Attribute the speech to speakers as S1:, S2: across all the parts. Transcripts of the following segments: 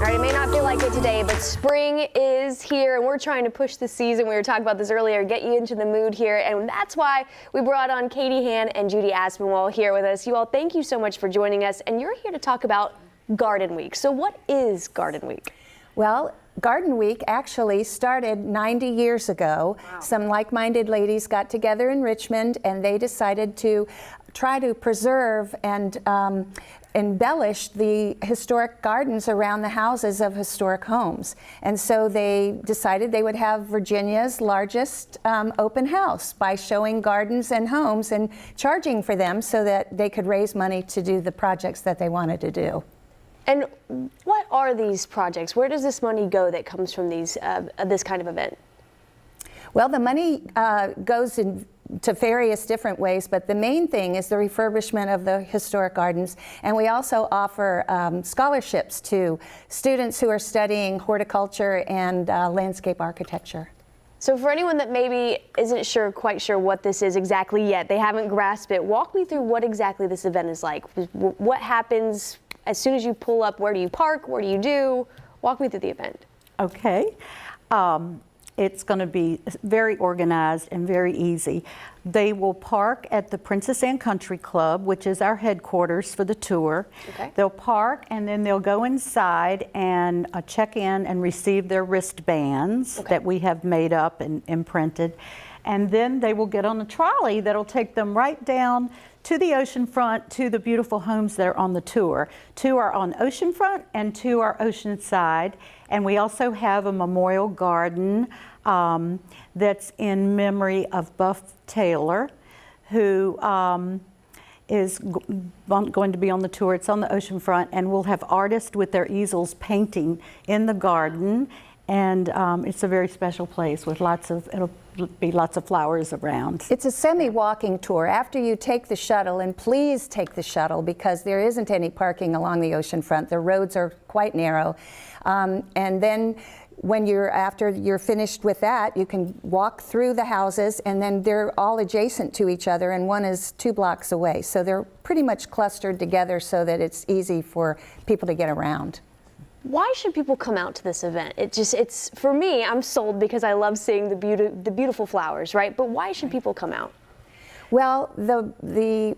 S1: All right, it may not feel like it today, but spring is here, and we're trying to push the season. We were talking about this earlier, get you into the mood here, and that's why we brought on Katie Han and Judy Aspinwall here with us. You all, thank you so much for joining us, and you're here to talk about Garden Week. So what is Garden Week?
S2: Well, Garden Week actually started 90 years ago. Wow. Some like-minded ladies got together in Richmond, and they decided to try to preserve and embellish the historic gardens around the houses of historic homes. And so they decided they would have Virginia's largest open house by showing gardens and homes and charging for them so that they could raise money to do the projects that they wanted to do.
S1: And what are these projects? Where does this money go that comes from these this kind of event?
S2: Well, the money goes to various different ways, but the main thing is the refurbishment of the historic gardens. And we also offer scholarships to students who are studying horticulture and landscape architecture.
S1: So for anyone that maybe isn't quite sure what this is exactly yet, they haven't grasped it, walk me through what exactly this event is like. What happens as soon as you pull up? Where do you park? What do you do? Walk me through the event.
S3: Okay. It's going to be very organized and very easy. They will park at the Princess Anne Country Club, which is our headquarters for the tour. Okay. They'll park and then they'll go inside and check in and receive their wristbands that we have made up and imprinted. And then they will get on a trolley that'll take them right down to the oceanfront, to the beautiful homes that are on the tour. 2 are on oceanfront and 2 are oceanside. And we also have a memorial garden that's in memory of Buff Taylor, who is going to be on the tour. It's on the oceanfront, and we'll have artists with their easels painting in the garden. And it's a very special place with it'll be lots of flowers around.
S2: It's a semi-walking tour. After you take the shuttle, and please take the shuttle because there isn't any parking along the oceanfront. The roads are quite narrow. And then after you're finished with that, you can walk through the houses, and then they're all adjacent to each other, and one is 2 blocks away. So they're pretty much clustered together so that it's easy for people to get around.
S1: Why should people come out to this event? It's for me, I'm sold because I love seeing the beautiful flowers, right? But why should people come out?
S2: Well, the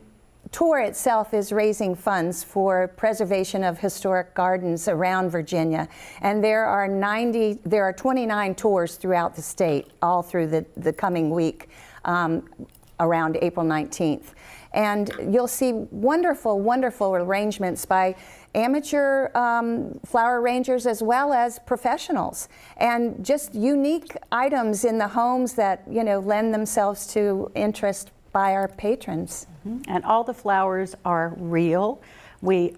S2: tour itself is raising funds for preservation of historic gardens around Virginia, and there are 29 tours throughout the state, all through the coming week, around April 19th. And you'll see wonderful, wonderful arrangements by amateur flower arrangers as well as professionals, and just unique items in the homes that, you know, lend themselves to interest by our patrons.
S3: Mm-hmm. And all the flowers are real. We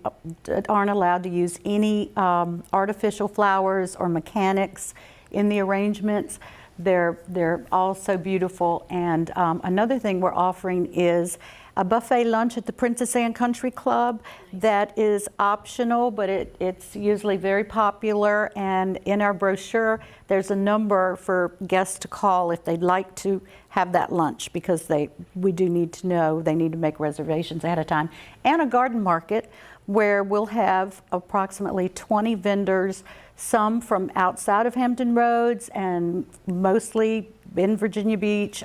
S3: aren't allowed to use any artificial flowers or mechanics in the arrangements. They're all so beautiful. And another thing we're offering is a buffet lunch at the Princess Anne Country Club. That is optional, but it's usually very popular. And in our brochure, there's a number for guests to call if they'd like to have that lunch, because we do need to know, they need to make reservations ahead of time. And a garden market where we'll have approximately 20 vendors, some from outside of Hampton Roads and mostly in Virginia Beach.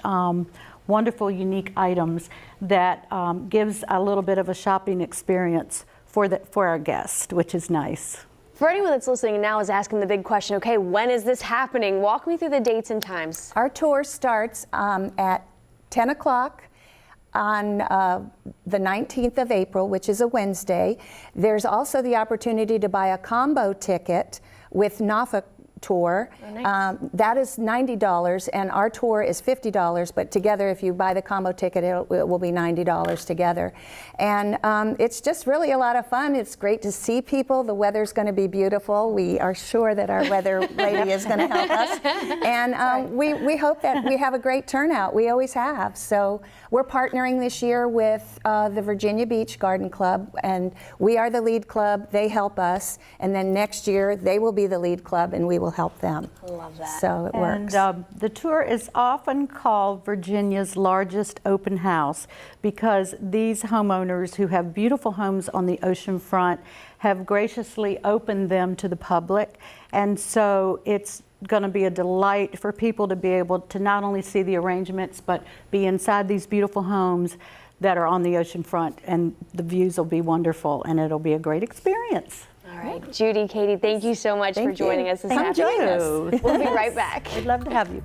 S3: Wonderful, unique items that gives a little bit of a shopping experience for our guests, which is nice.
S1: For anyone that's listening now is asking the big question, okay, when is this happening? Walk me through the dates and times.
S2: Our tour starts at 10 o'clock on the 19th of April, which is a Wednesday. There's also the opportunity to buy a combo ticket with NAFA tour. Oh, nice. That is $90, and our tour is $50, but together, if you buy the combo ticket, it will be $90 together. And it's just really a lot of fun. It's great to see people. The weather's going to be beautiful. We are sure that our weather lady is going to help us. And we hope that we have a great turnout. We always have. So we're partnering this year with the Virginia Beach Garden Club, and we are the lead club. They help us. And then next year, they will be the lead club, and we will help them.
S1: I love that.
S2: So it works.
S3: And the tour is often called Virginia's largest open house because these homeowners who have beautiful homes on the ocean front have graciously opened them to the public. And so it's going to be a delight for people to be able to not only see the arrangements, but be inside these beautiful homes that are on the oceanfront, and the views will be wonderful, and it'll be a great experience.
S1: All right, Judy, Katie, thank you so much for joining us this afternoon.
S3: Thank you.
S1: We'll be right back.
S3: We'd love to have you.